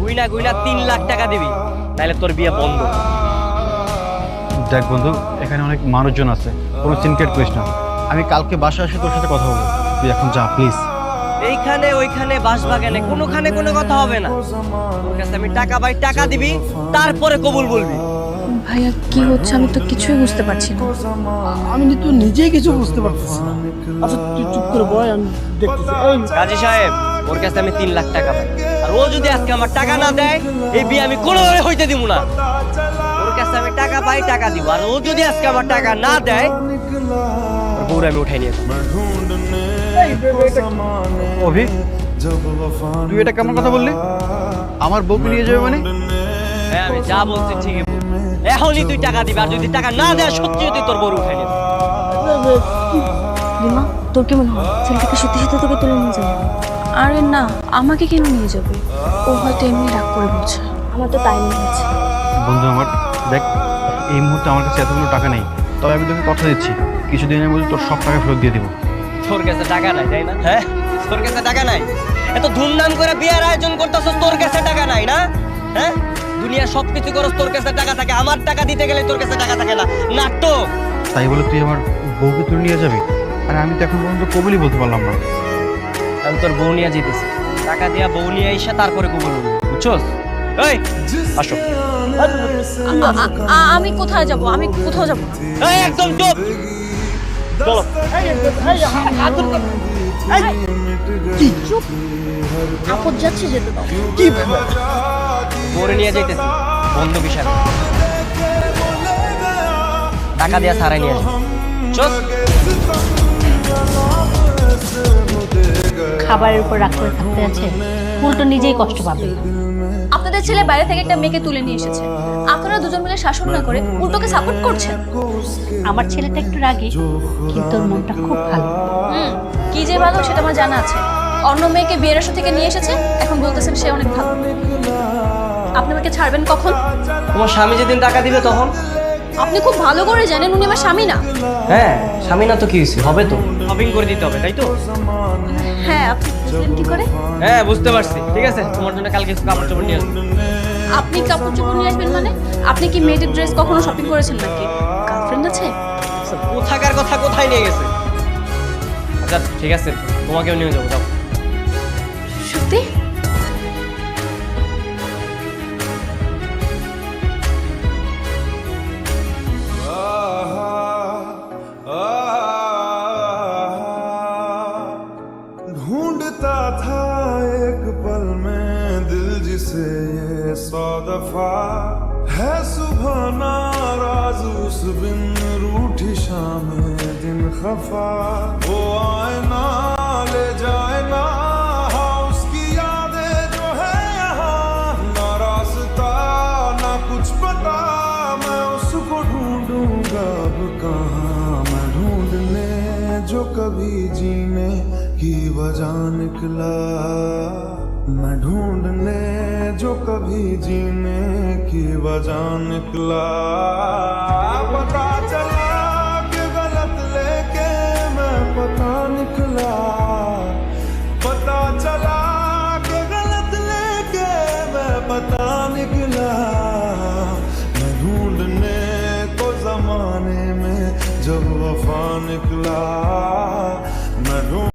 Guinea guinea 3 lakh টাকা দিবি, তাহলে তোর বিয়ে বন্ধ। দেখ বন্ধু, এখানে অনেক মানুষজন আছে, কোনো সিনক্রেট করিস না। আমি কালকে বাসায় এসে তোর সাথে কথা বলবো, তুই এখন যা প্লিজ। এইখানে ওইখানে বাসবাগানে কোনোখানে কোনো কথা হবে না। তোর কাছে আমি টাকা পাই, টাকা দিবি, তারপরে কবুল বলবি। ভাইয়া কি হচ্ছে আমি তো কিছুই বুঝতে পারছি না। আমি তো নিজেই কিছু বুঝতে পারতেছি না। আচ্ছা তুই চুপ করে বয়, আমি দেখতেছি। এই কাজী সাহেব, ওর কাছে আমি 3 লাখ টাকা পাই, আর ও যদি আজকে আমার টাকা না দেয়, এই বিয়ে আমি কোনোভাবে হইতে দিব না। ওর কাছে আমি টাকা পাই, টাকা দিব, আর ও যদি আজকে আমার টাকা না দেয়, ওর বউরে আমি উঠাই নিয়ে যাবো। অভি, তুই এটা কেমন কথা বললি? আমার বউকে নিয়ে যাবে মানে? হ্যাঁ, আমি যা বলছি ঠিকই বলছি। এখনই তুই টাকা দিবি, আর যদি টাকা না দেয়, সত্যি যদি তোর বউ উঠাই নিয়ে যাবো। রিমা, তোর কি মনে হয় ছেলেটাকে সত্যি সত্যি তোকে তুলে নিয়ে যাবে? আরে না, আমাকে কেন নিয়ে যাবে? ও হয়তো এমনি রাগ করে বলছে। আমার তো তাই মনে হচ্ছে। বন্ধু আমার, দেখ এই মুহূর্তে আমার কাছে এতগুলো টাকা নেই, তবে আমি তোকে কথা দিচ্ছি কিছুদিনের মধ্যে তোর সব টাকা ফেরত দিয়ে দেবো। তোর কাছে টাকা নাই, তাই না? হ্যাঁ, তোর কাছে টাকা নাই? এত ধুমধাম করে বিয়ের আয়োজন করতেছ, তোর কাছে টাকা নাই না? হ্যাঁ, দুনিয়া সবকিছু করস, তোর কাছে টাকা থাকে। আমার টাকা দিতে গেলে তোর কাছে টাকা থাকে না। নাটক। তাই বলে তুই আমার বউকে তুলে নিয়ে যাবি? আর আমি তো এখন পর্যন্ত কবুলই বলতে পারলাম না। আমি তোর বউ নিয়ে যেতেছি, টাকা দিয়া বউ নিয়ে এসে তারপরে কবুল বলবো, বুঝছস? এই আসো। আমি কোথায় যাব? আমি কোথাও যাব না। এই একদম চুপ। চলো। কি চুপ? আপদ যাচ্ছে, যেতে দাও। কি ব্যাপার? বউরে নিয়ে যাইতেছি, বন্ধ বিষয়। টাকা দিয়া সারাই নিয়ে আসো। চল। খাবারের উপর রাগ করে থাকতে আছে, উল্টো নিজেই কষ্ট পাবে। আপনাদের ছেলে বাইরে থেকে একটা মেয়েকে তুলে নিয়ে এসেছে, আপনারা দুজন মিলে শাসন না করে উল্টোকে সাপোর্ট করছেন। আমার ছেলেটা একটু রাগী, কিন্তু ওর মনটা খুব ভালো। কি যে ভালো সেটা আমার জানা আছে। অন্য মেয়েকে বিয়ের আসর থেকে নিয়ে এসেছে, এখন বলতেছেন সে অনেক ভালো। আপনি আমাকে ছাড়বেন কখন? তোমার স্বামী যেদিন টাকা দিবে তখন। আপনি খুব ভালো করে জানেন উনি আমার স্বামী না। হ্যাঁ, স্বামী না তো কি হয়েছে, হবে তো। শপিং করে দিতে হবে, তাই তো? হ্যাঁ, আপনি বুঝলেন কি করে? হ্যাঁ, বুঝতে পারছি। ঠিক আছে, তোমার জন্য কালকে কিছু কাপড় চোপড় নিয়ে আসবো। আপনি কাপড় চোপড় নিয়ে আসবেন মানে? আপনি কি মেয়েদের ড্রেস কখনো শপিং করেছেন নাকি? গার্লফ্রেন্ড আছে? কোথাকার কথা কোথায় নিয়ে গেছে? আচ্ছা ঠিক আছে, তোমাকেও নিয়ে যাবো, যাও। সত্যি? ढूंढता था एक पल में दिल जिसे ये 100 दफा है सुबह नाराज उस बिन रूठी शाम दिन खफा वो आए ना ले जाए ना हाँ उसकी यादें जो है यहाँ ना रास्ता ना कुछ पता मैं उसको ढूंढूंगा अब कहाँ मैं ढूंढने जो कभी जीने की वजह निकला मैं ढूंढने जो कभी जीने की वजह निकला पता चला कि गलत लेके मैं पता निकला पता चला कि गलत लेके मैं पता निकला मैं ढूंढने को जमाने में जब वफा निकला